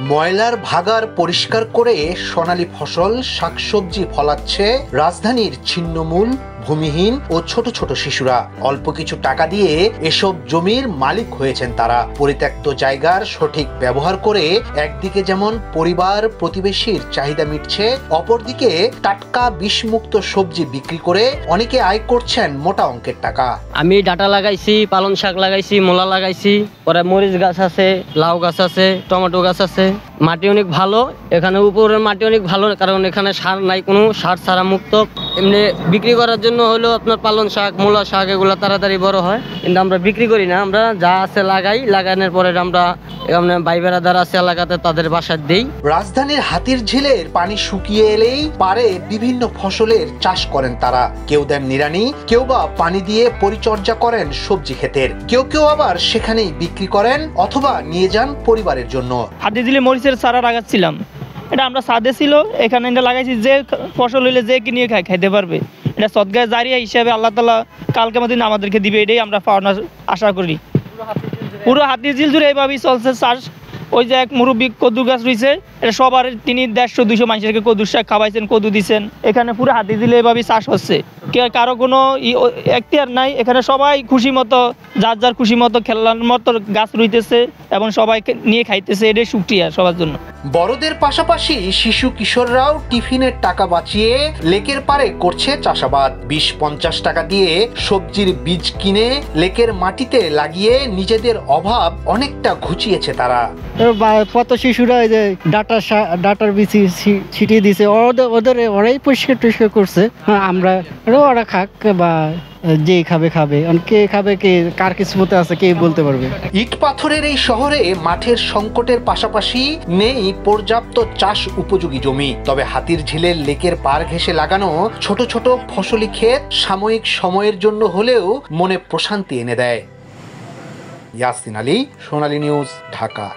ময়লার ভাগাড় পরিষ্কার করে সোনালী ফসল শাকসবজি ফলাচ্ছে রাজধানীর ছিন্নমূল ভূমিহীন ও ছোট ছোট শিশুরা। অল্প কিছু টাকা দিয়ে এসব জমির মালিক হয়েছেন তারা। পরিত্যক্ত জায়গার সঠিক ব্যবহার করে একদিকে যেমন পরিবার প্রতিবেশীর চাহিদা মিটছে, অপরদিকে টাটকা বিষমুক্ত সবজি বিক্রি করে অনেকে আয় করছেন মোটা অঙ্কের টাকা। আমি ডাটা লাগাইছি, পালং শাক লাগাইছি, মূলা লাগাইছি, পরে মরিচ গাছ আছে, লাউ গাছ আছে, টমেটো গাছ আছে। মাটি অনেক ভালো, এখানে উপরের মাটি অনেক ভালো, কারণ এখানে সার নাই, কোনো সার ছাড়া মুক্ত। এমনি বিক্রি করার জন্য হলো আপনার পালং শাক, মূলা শাক এগুলো তাড়াতাড়ি বড় হয়, কিন্তু আমরা বিক্রি করি না। আমরা যা আছে লাগানোর পরে আমরা ভাই বেড়াদার আছে এলাকাতে তাদের বাসায় দেই। রাজধানীর হাতিরঝিলের পানি শুকিয়ে এলেই পারে বিভিন্ন ফসলের চাষ করেন তারা। কেউ দেন নিড়ানি, কেউ বা পানি দিয়ে পরিচর্যা করেন সবজি ক্ষেতের, কেউ কেউ আবার সেখানেই বিক্রি করেন অথবা নিয়ে যান পরিবারের জন্য। হাতিরঝিলে মরিচের চারা লাগাচ্ছিলাম, এটা আমরা ছাদে ছিল, এখানে এটা লাগাইছি, যে ফসল হইলে যে কিনে খাইতে পারবে। এটা সদগায়ে জারিয়া হিসাবে আল্লাহ তাআলা কালকে দিন আমাদেরকে দিবে, এটাই আমরা পাওয়ার আশা করি। পুরো হাতিরঝিল জুড়ে এইভাবেই চলছে চাষ। ওই যে এক মুরব্বী কদু গাছ রয়েছে, এটা সবার তিনি 150-200 মানুষকে কদুর শাক খাওয়াইছেন, কদু দিচ্ছেন। এখানে পুরো হাতিরঝিলে এইভাবেই চাষ হচ্ছে, কারো কোনো এখতিয়ার নাই। এখানে সবাই খুশি মতো যার যার খুশি মতো খেলার মতো গাছ রইতেছে এবং সবাই নিয়ে খাইতেছে, এটাই শুকরিয়া সবার জন্য। বড়দের পাশাপাশি শিশু কিশোররাও টিফিনের টাকা বাঁচিয়ে লেকের পারে করছে চাষাবাদ। 20-50 টাকা দিয়ে সবজির বীজ কিনে লেকের মাটিতে লাগিয়ে নিজেদের অভাব অনেকটা ঘুচিয়েছে তারা। কত শিশুরা ওই যে ডাটার বীজ ছিটিয়ে দিছে, ওরাই পরিষ্কার টরিষ্কার করছে। আমরা ওরা খাক বা যে খাবে কে খাবে, কে কার কিসমতে আছে কে বলতে পারবে। ইট পাথরের এই শহরে মাঠের সংকটের পাশাপাশি নেই পর্যাপ্ত চাষ উপযোগী জমি। তবে হাতিরঝিলের লেকের পার ঘেঁষে লাগানো ছোট ছোট ফসলি ক্ষেত সাময়িক সময়ের জন্য হলেও মনে প্রশান্তি এনে দেয়। ইয়াসিন আলী, সোনালী নিউজ, ঢাকা।